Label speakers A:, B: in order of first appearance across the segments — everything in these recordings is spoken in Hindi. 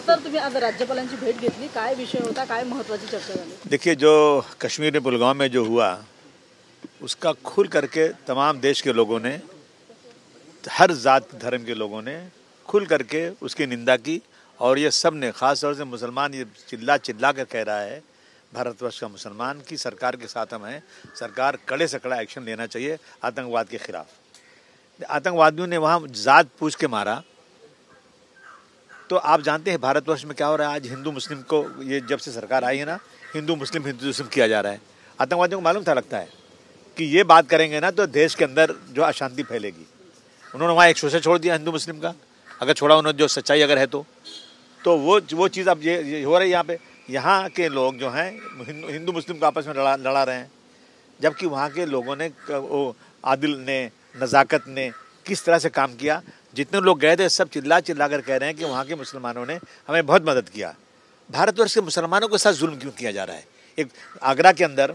A: सर, तुम्ही आज राज्यपालांची भेट घेतली, काय विषय होता, काय महत्त्वाची चर्चा झाली?
B: देखिए, जो कश्मीर में पुलवामा में जो हुआ उसका खुल करके तमाम देश के लोगों ने, हर जात धर्म के लोगों ने खुल करके उसकी निंदा की। और ये सब ने, ख़ास तौर से मुसलमान, ये चिल्ला चिल्ला कर कह रहा है भारतवर्ष का मुसलमान की सरकार के साथ हम हैं, सरकार कड़े से कड़ा एक्शन लेना चाहिए आतंकवाद के खिलाफ। आतंकवादियों ने वहाँ जात पूछ के मारा। तो आप जानते हैं भारतवर्ष में क्या हो रहा है आज, हिंदू मुस्लिम को, ये जब से सरकार आई है ना, हिंदू मुस्लिम किया जा रहा है। आतंकवादियों को मालूम था, लगता है कि ये बात करेंगे ना तो देश के अंदर जो अशांति फैलेगी। उन्होंने वहाँ एक शोषण छोड़ दिया हिंदू मुस्लिम का, अगर छोड़ा उन्होंने, जो सच्चाई अगर है तो वो चीज़ अब ये हो रही है यहाँ पे। यहाँ के लोग जो हैं हिंदू मुस्लिम को आपस में लड़ा रहे हैं, जबकि वहाँ के लोगों ने, आदिल ने, नज़ाकत ने किस तरह से काम किया। जितने लोग गए थे सब चिल्ला चिल्ला कर कह रहे हैं कि वहाँ के मुसलमानों ने हमें बहुत मदद किया। भारतवर्ष के मुसलमानों के साथ जुल्म क्यों किया जा रहा है? एक आगरा के अंदर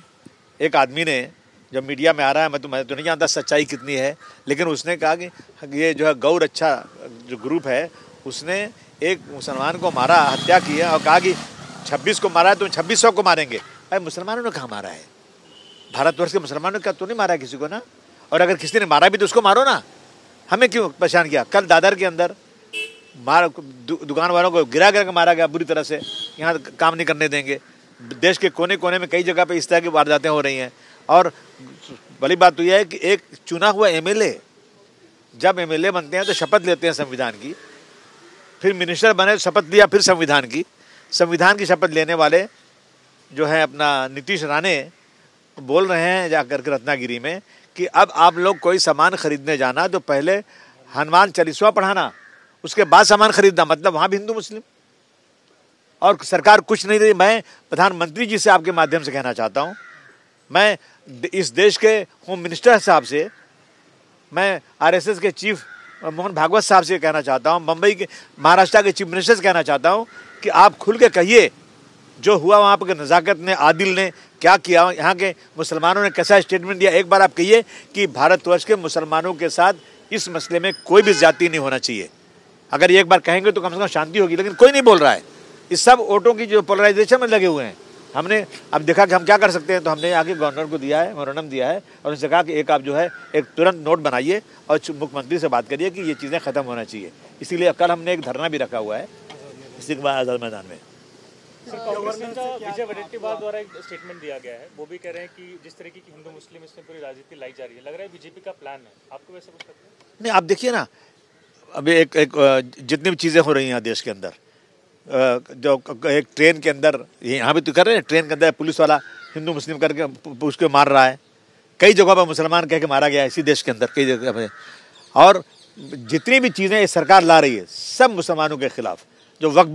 B: एक आदमी ने, जब मीडिया में आ रहा है, मैं तो नहीं जानता सच्चाई कितनी है, लेकिन उसने कहा कि ये जो है गौ रक्षा जो ग्रुप है उसने एक मुसलमान को मारा, हत्या की है, और कहा कि 26 को मारा है तो 2600 को मारेंगे। भाई, मुसलमानों ने कहाँ मारा है? भारतवर्ष के मुसलमानों ने तो नहीं मारा किसी को ना। और अगर किसी ने मारा भी तो उसको मारो ना, हमें क्यों परेशान किया? कल दादर के अंदर दुकान वालों को गिरा के मारा गया बुरी तरह से, यहाँ काम नहीं करने देंगे। देश के कोने कोने में कई जगह पे इस तरह की वारदातें हो रही हैं। और बड़ी बात तो यह है कि एक चुना हुआ एमएलए, जब एमएलए बनते हैं तो शपथ लेते हैं संविधान की, फिर मिनिस्टर बने शपथ लिया, फिर संविधान की शपथ लेने वाले जो है अपना नीतीश राणे बोल रहे हैं जाकर के रत्नागिरी में कि अब आप लोग कोई सामान खरीदने जाना तो पहले हनुमान चालीसा पढ़ाना, उसके बाद सामान खरीदना। मतलब वहाँ भी हिंदू मुस्लिम, और सरकार कुछ नहीं दे। मैं प्रधानमंत्री जी से आपके माध्यम से कहना चाहता हूँ, मैं इस देश के होम मिनिस्टर साहब से, मैं आरएसएस के चीफ मोहन भागवत साहब से कहना चाहता हूँ, मुंबई के, महाराष्ट्र के चीफ मिनिस्टर से कहना चाहता हूँ कि आप खुल के कहिए जो हुआ वहाँ पर नज़ाकत ने, आदिल ने क्या किया, यहाँ के मुसलमानों ने कैसा स्टेटमेंट दिया। एक बार आप कहिए कि भारतवर्ष के मुसलमानों के साथ इस मसले में कोई भी जाति नहीं होना चाहिए। अगर ये एक बार कहेंगे तो कम से कम शांति होगी, लेकिन कोई नहीं बोल रहा है। इस सब वोटों की जो पोलराइजेशन में लगे हुए हैं। हमने अब देखा कि हम क्या कर सकते हैं, तो हमने आगे गवर्नर को दिया है, मेमोरेंडम दिया है, और उनसे कहा कि एक आप जो है एक तुरंत नोट बनाइए और मुख्यमंत्री से बात करिए कि ये चीज़ें ख़त्म होना चाहिए। इसीलिए कल हमने एक धरना भी रखा हुआ है इसी के बाद आज़ाद मैदान में।
C: विजय वडेट्टीवार द्वारा एक स्टेटमेंट दिया गया है, वो भी कह रहे हैं कि जिस तरीके की हिंदू मुस्लिम इसमें पूरी राजनीति लाई जा रही है, लग रहा है बीजेपी का प्लान है। आपको वैसे कुछ लगता है?
B: नहीं, आप देखिए ना, अभी एक जितनी भी चीज़ें हो रही हैं देश के अंदर, जो एक ट्रेन के अंदर, यहाँ भी तो कर रहे हैं, ट्रेन के अंदर पुलिस वाला हिंदू मुस्लिम करके उसको मार रहा है। कई जगहों पर मुसलमान कह के मारा गया है इसी देश के अंदर, कई जगह पे। और जितनी भी चीज़ें ये सरकार ला रही है सब मुसलमानों के खिलाफ। जो वक्फ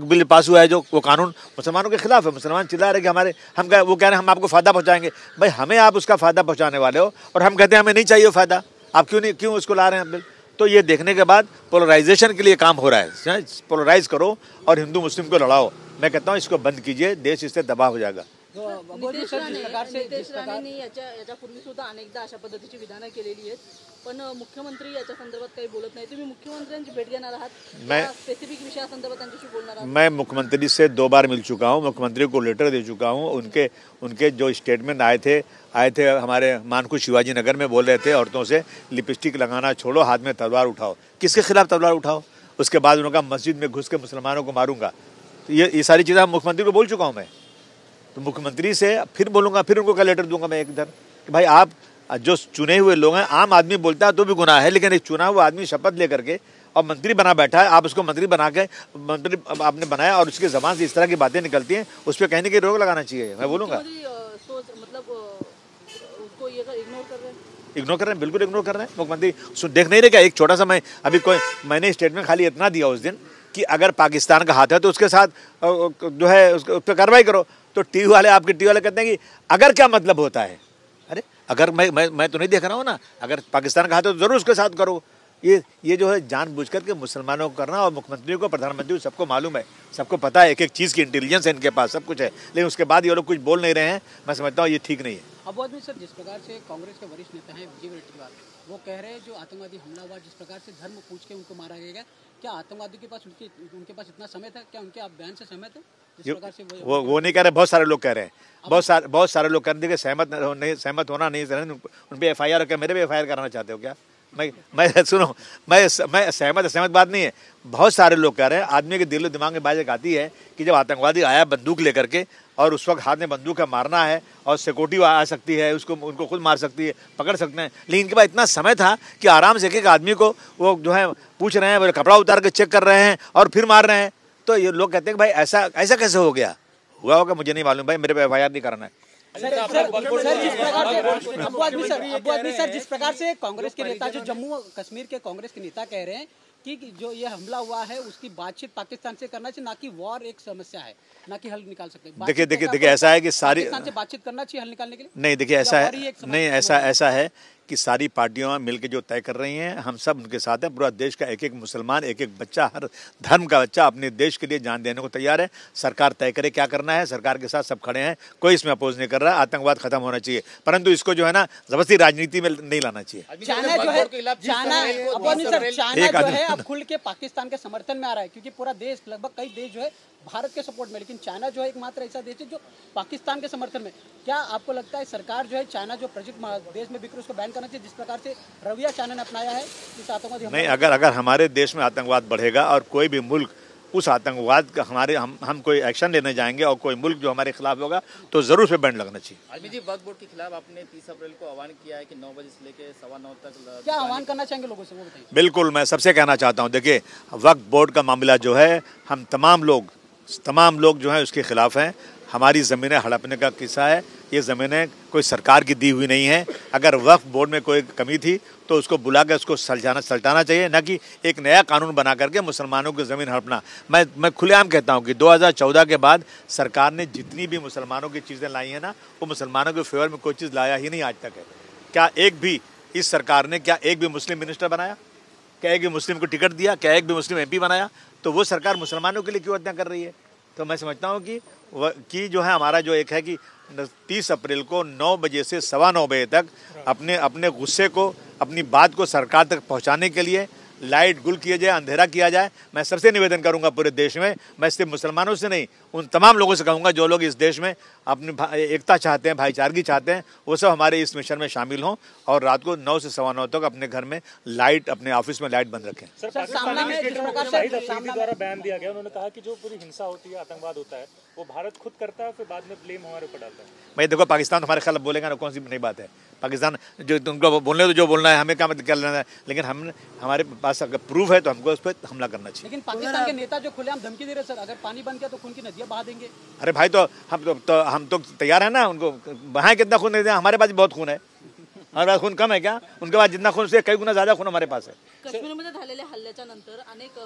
B: बिल पास हुआ है, जो वो कानून मुसलमानों के खिलाफ है। मुसलमान चिल्ला रहे कि वो कह रहे हैं हम आपको फ़ायदा पहुँचाएंगे। भाई, हमें आप उसका फ़ायदा पहुँचाने वाले हो और हम कहते हैं हमें नहीं चाहिए फ़ायदा, आप क्यों उसको ला रहे हैं बिल? तो ये देखने के बाद पोलराइजेशन के लिए काम हो रहा है। पोलराइज करो और हिंदू मुस्लिम को लड़ाओ। मैं कहता हूँ इसको बंद कीजिए, देश इससे तबाह हो जाएगा।
A: नितेश राणेंनी याच्यापूर्वी सुद्धा अनेकदा अशा पद्धतीची विधानं केलेली आहेत, पण मुख्यमंत्री याच्या संदर्भात काही बोलत नाही। तुम्ही मुख्यमंत्र्यांची भेट घेणार आहात? मैं स्पेसिफिक विषयासंदर्भात त्यांच्याशी बोलणार आहात?
B: मैं मुख्यमंत्री से 2 बार मिल चुका हूँ, मुख्यमंत्री को लेटर दे चुका हूँ। उनके जो स्टेटमेंट आए थे हमारे मानकू शिवाजी नगर में, बोल रहे थे औरतों से लिपस्टिक लगाना छोड़ो, हाथ में तलवार उठाओ। किसके खिलाफ तलवार उठाओ? उसके बाद उन्होंने कहा मस्जिद में घुस के मुसलमानों को मारूंगा। तो ये सारी चीज़ें मुख्यमंत्री को बोल चुका हूँ मैं। तो मुख्यमंत्री से फिर बोलूँगा, फिर उनको क्या लेटर दूंगा मैं इधर कि भाई आप जो चुने हुए लोग हैं, आम आदमी बोलता है तो भी गुनाह है, लेकिन एक चुना हुआ आदमी शपथ लेकर के और मंत्री बना बैठा है, आप उसको मंत्री बना के मंत्री आपने बनाया और उसके ज़बान से इस तरह की बातें निकलती हैं, उस पर कहने की रोक लगाना चाहिए। मैं बोलूँगा इग्नोर कर रहे हैं, बिल्कुल इग्नोर कर रहे हैं। मुख्यमंत्री देख नहीं रहे क्या? एक छोटा सा मैंने स्टेटमेंट खाली इतना दिया उस दिन कि अगर पाकिस्तान का हाथ है तो उसके साथ जो है उस पर कार्रवाई करो। तो आपके टीवी वाले कहते हैं कि अगर क्या मतलब होता है? अरे अगर मैं तो नहीं देख रहा हूँ ना, अगर पाकिस्तान का हाथ है तो जरूर उसके साथ करो। ये जो है जानबूझकर के मुसलमानों को करना, और मुख्यमंत्री को, प्रधानमंत्री को सबको मालूम है, सबको पता है, एक चीज़ की इंटेलिजेंस है इनके पास, सब कुछ है, लेकिन उसके बाद ये लोग कुछ बोल नहीं रहे हैं। मैं समझता हूँ ये ठीक नहीं है।
D: अब आदमी सर, जिस प्रकार से कांग्रेस के वरिष्ठ नेता हैं विजय वडेट्टीवार, वो कह रहे हैं जो आतंकवादी हमला हुआ, जिस प्रकार से धर्म पूछ के उनको मारा गया, क्या आतंकवादियों के पास उनके पास इतना समय था? क्या उनके आप बयान से सहमत है जिस
B: ये-
D: प्रकार से
B: वो नहीं कह रहे, बहुत सारे लोग कह रहे हैं, बहुत सारे लोग कर देंगे सहमत होना नहीं, उन पे FIR क्या मेरे भी FIR कराना चाहते हो क्या? मैं सुनो, मैं सहमत बात नहीं है। बहुत सारे लोग कह रहे हैं, आदमी के दिलो दिमाग में बात एक आती है कि जब आतंकवादी आया बंदूक लेकर के और उस वक्त हाथ में बंदूक है, मारना है और सिक्योरिटी आ सकती है, उनको खुद मार सकती है, पकड़ सकते हैं, लेकिन इनके पास इतना समय था कि आराम से एक आदमी को वो जो है पूछ रहे हैं, वो कपड़ा उतार के चेक कर रहे हैं और फिर मार रहे हैं। तो ये लोग कहते हैं कि भाई ऐसा कैसे हो गया? हुआ होगा, मुझे नहीं मालूम भाई, मेरे पे FIR नहीं करना है।
D: सर जिस प्रकार से कांग्रेस के नेता, जो जम्मू कश्मीर के कांग्रेस के नेता कह रहे हैं कि जो ये हमला हुआ है उसकी बातचीत पाकिस्तान से करना चाहिए, ना कि वॉर एक समस्या है, ना कि हल निकाल सकते हैं।
B: देखिए ऐसा है कि सारी
D: पाकिस्तान से बातचीत करना चाहिए हल निकालने के लिए।
B: नहीं, देखिए ऐसा
D: या
B: है,
D: वॉर ही एक
B: नहीं ऐसा है कि सारी पार्टियां मिलकर जो तय कर रही हैं, हम सब उनके साथ हैं। पूरा देश का एक एक मुसलमान, एक एक बच्चा, हर धर्म का बच्चा अपने देश के लिए जान देने को तैयार है। सरकार तय करे क्या करना है, सरकार के साथ सब खड़े हैं, कोई इसमें अपोज नहीं कर रहा। आतंकवाद खत्म होना चाहिए, परंतु इसको जो है ना जबरदस्ती राजनीति में नहीं लाना चाहिए।
D: चाइना जो है अब खुल के पाकिस्तान के समर्थन में आ रहा है, क्योंकि पूरा देश, लगभग कई देश जो है भारत के सपोर्ट में, लेकिन चाइना जो है एकमात्र ऐसा देश है जो पाकिस्तान के समर्थन में। क्या आपको लगता है सरकार जो है चाइना जो प्रोजेक्ट देश में बिक रहा उसको बैन करना चाहिए, जिस प्रकार से रवैया चाइना ने अपनाया है इस आतंकवादी हमले?
B: नहीं, अगर हमारे देश में आतंकवाद बढ़ेगा और कोई भी मुल्क उस आतंकवाद का हम कोई एक्शन लेने जाएंगे और कोई मुल्क जो हमारे खिलाफ होगा तो जरूर से बैन लगना चाहिए।
E: आलमी जी, वक्फ बोर्ड के खिलाफ आपने 30 अप्रैल को आह्वान किया है कि 9 बजे से लेकर 9:15 तक,
D: क्या आह्वान करना चाहेंगे लोगों से, वो बताइए।
B: बिल्कुल, मैं सबसे कहना चाहता हूँ, देखिए वक्फ बोर्ड का मामला जो है, हम तमाम लोग जो हैं उसके खिलाफ हैं। हमारी ज़मीनें हड़पने का किस्सा है, ये ज़मीनें कोई सरकार की दी हुई नहीं है। अगर वक्फ बोर्ड में कोई कमी थी तो उसको बुला कर उसको सलटाना चाहिए, न कि एक नया कानून बना करके मुसलमानों की ज़मीन हड़पना। मैं खुलेआम कहता हूँ कि 2014 के बाद सरकार ने जितनी भी मुसलमानों की चीज़ें लाई हैं ना, वो मुसलमानों के फेवर में कोई चीज़ लाया ही नहीं आज तक है। क्या एक भी इस सरकार ने एक भी मुस्लिम मिनिस्टर बनाया? क्या एक भी मुस्लिम को टिकट दिया? क्या एक भी मुस्लिम MP बनाया? तो वो सरकार मुसलमानों के लिए क्यों हत्या कर रही है? तो मैं समझता हूँ कि जो है हमारा जो एक है कि 30 अप्रैल को 9 बजे से 9:15 बजे तक अपने गुस्से को, अपनी बात को सरकार तक पहुँचाने के लिए लाइट गुल किया जाए, अंधेरा किया जाए। मैं सबसे निवेदन करूंगा पूरे देश में, मैं सिर्फ मुसलमानों से नहीं, उन तमाम लोगों से कहूंगा जो लोग इस देश में अपनी एकता चाहते हैं, भाईचारगी चाहते हैं, वो सब हमारे इस मिशन में शामिल हों और रात को 9 से 9:15 तक अपने घर में लाइट, अपने ऑफिस में लाइट बंद रखें।
C: सर, पाकिस्तान के स्टेट शाहिद अफरीदी द्वारा बयान दिया गया, उन्होंने कहा कि जो पूरी हिंसा होती है, आतंकवाद होता है, वो भारत खुद करता है, फिर बाद में ब्लेम हमारे ऊपर डालता है।
B: भाई देखो, पाकिस्तान हमारे खिलाफ बोलेगा ना, कौन सी नई बात है? पाकिस्तान जो उनको बोलने तो जो बोलना है, हमें क्या मतलब क्या लेना है, लेकिन हमारे पास अगर प्रूफ है तो हमको उस पर हमला करना चाहिए।
D: लेकिन पाकिस्तान के नेता जो खुलेआम धमकी दे रहे सर, अगर पानी बंद किया तो खून की नदियां बहा देंगे।
B: अरे भाई, तो हम तो तैयार है ना, उनको बहाएं, कितना खून नहीं, हमारे पास बहुत खून है। हमारे पास खून कम है क्या? उनके पास जितना खून से कई गुना ज्यादा खून हमारे पास है।
A: काश्मीरमध्ये झालेल्या हल्ल्याच्या नंतर अनेक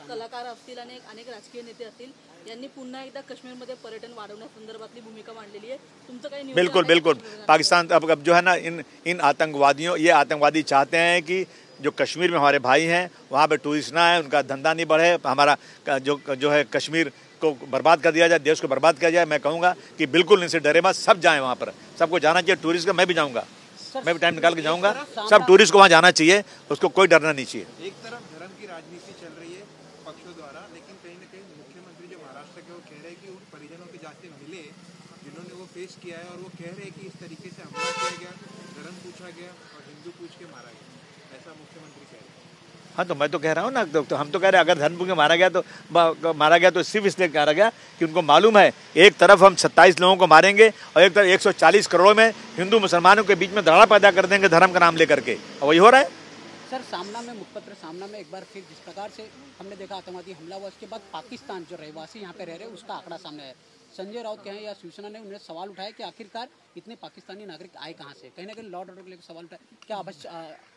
A: कलाकार असतील आणि अनेक राजकीय नेते असतील, यांनी पुन्हा एकदा काश्मीरमध्ये पर्यटन वाढवण्यासंदर्भातली भूमिका मांडलेली आहे। तुमचं काही नियोजन आहे?
B: बिल्कुल पाकिस्तान अब जो है ना, इन आतंकवादियों, ये आतंकवादी चाहते हैं कि जो कश्मीर में हमारे भाई हैं वहाँ पे टूरिस्ट ना आए, उनका धंधा नहीं बढ़े, हमारा जो है कश्मीर को बर्बाद कर दिया जाए, देश को बर्बाद किया जाए। मैं कहूँगा कि बिल्कुल इनसे डरे मत, सब जाएं वहाँ पर, सबको जाना चाहिए। टूरिस्ट का मैं भी जाऊँगा, मैं भी टाइम निकाल के जाऊँगा, सब टूरिस्ट को वहाँ जाना चाहिए, उसको कोई डरना नहीं चाहिए।
F: एक तरफ धर्म की राजनीति चल रही है पक्षों द्वारा, लेकिन कहीं ना कहीं मुख्यमंत्री जो महाराष्ट्र के, वो कह रहे हैं कि उन परिजनों के जाते मिले जिन्होंने वो फेस किया है, और वो कह रहे हैं कि इस तरीके से हमला किया गया, धर्म पूछा गया और हिंदू पूछ के मारा गया, ऐसा मुख्यमंत्री कह रहे हैं।
B: हाँ, तो मैं तो कह रहा हूँ ना, तो हम तो कह रहे हैं अगर धर्म पूछ के मारा गया तो सिर्फ इसलिए मारा गया कि उनको मालूम है एक तरफ हम 27 लोगों को मारेंगे और एक तरफ 140 करोड़ में हिंदू मुसलमानों के बीच में धड़ा पैदा कर देंगे धर्म का नाम लेकर के, और वही हो रहा है।
D: सर, सामना में मुखपत्र सामना में एक बार फिर जिस प्रकार से हमने देखा आतंकवादी हमला हुआ, उसके बाद पाकिस्तान जो रहवासी यहाँ पे रह रहे हैं उसका आंकड़ा सामने आया। संजय राउत कहें या शिवसेना ने उन्हें सवाल उठाया कि आखिरकार इतने पाकिस्तानी नागरिक आए कहाँ से, कहीं ना कहीं लॉ ऑर्डर को लेकर सवाल उठाया। क्या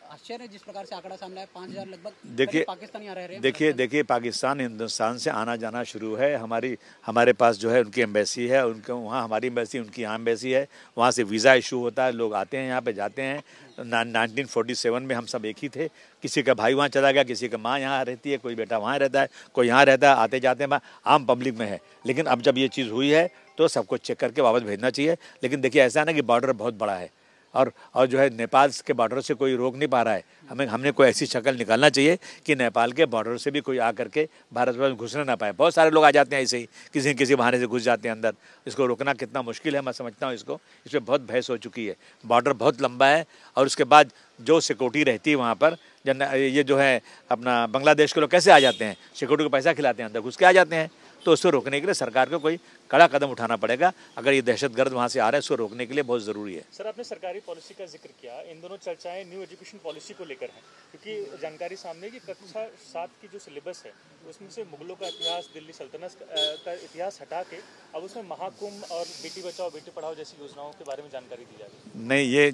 D: आश्चर्य है जिस प्रकार से आंकड़ा सामने आया? 5,000 लगभग पाकिस्तानी यहाँ रह रहे हैं।
B: देखिए पाकिस्तान हिंदुस्तान से आना जाना शुरू है। हमारे पास जो है उनकी एम्बेसी है, उनके वहाँ हमारी एम्बेसी, उनकी यहाँ एम्बेसी है, वहाँ से वीज़ा इशू होता है, लोग आते हैं यहाँ पे, जाते हैं। 1947 में हम सब एक ही थे, किसी का भाई वहाँ चला गया, किसी का माँ यहाँ रहती है, कोई बेटा वहाँ रहता है, कोई यहाँ रहता है, आते जाते हैं, आम पब्लिक में है। लेकिन अब जब ये चीज़ हुई है तो सबको चेक करके वापस भेजना चाहिए। लेकिन देखिए ऐसा है ना कि बॉर्डर बहुत बड़ा है और जो है नेपाल के बॉर्डर से कोई रोक नहीं पा रहा है। हमने कोई ऐसी शक्ल निकालना चाहिए कि नेपाल के बॉर्डर से भी कोई आ करके भारत में घुसने ना पाए। बहुत सारे लोग आ जाते हैं ऐसे ही, किसी न किसी बहाने से घुस जाते हैं अंदर। इसको रोकना कितना मुश्किल है मैं समझता हूँ। इसको इस पर बहुत बहस हो चुकी है। बॉर्डर बहुत लंबा है और उसके बाद जो सिक्योरिटी रहती है वहाँ पर, ये जो है अपना बांग्लादेश के लोग कैसे आ जाते हैं, सिक्योरिटी को पैसा खिलाते हैं, अंदर घुस के आ जाते हैं। तो उसको रोकने के लिए सरकार को कोई कड़ा कदम उठाना पड़ेगा। अगर ये दहशतगर्द वहाँ से आ रहा है, उसको रोकने के लिए बहुत ज़रूरी है।
C: सर, आपने सरकारी पॉलिसी का जिक्र किया। इन दोनों चर्चाएं न्यू एजुकेशन पॉलिसी को लेकर हैं, क्योंकि जानकारी सामने कि कक्षा 7 की जो सिलेबस है उसमें से मुगलों का इतिहास, दिल्ली सल्तनत का इतिहास हटा के अब उसमें महाकुंभ और बेटी बचाओ बेटी पढ़ाओ जैसी योजनाओं के बारे में जानकारी दी जा रही है।
B: नहीं, ये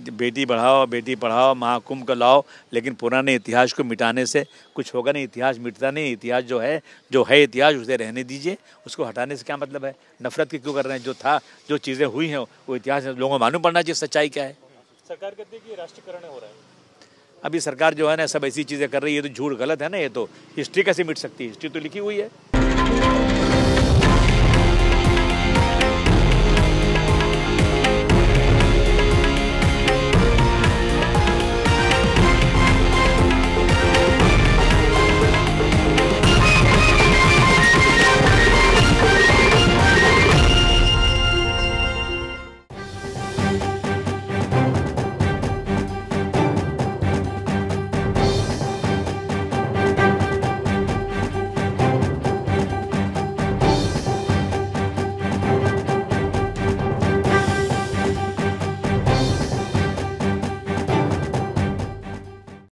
B: बेटी पढ़ाओ महाकुंभ को लाओ, लेकिन पुराने इतिहास को मिटाने से कुछ होगा नहीं। इतिहास मिटता नहीं। इतिहास जो है इतिहास, उसे रहने दीजिए। उसको हटाने से क्या मतलब है? नफरत की क्यों कर रहे हैं? जो चीज़ें हुई हैं वो इतिहास लोगों को मालूम पड़ना चाहिए सच्चाई क्या है।
C: सरकार कहती है कि राष्ट्रीयकरण हो रहा है।
B: अभी सरकार जो है ना सब ऐसी चीज़ें कर रही है, तो झूठ गलत है ना। ये तो हिस्ट्री कैसे मिट सकती है? हिस्ट्री तो लिखी हुई है।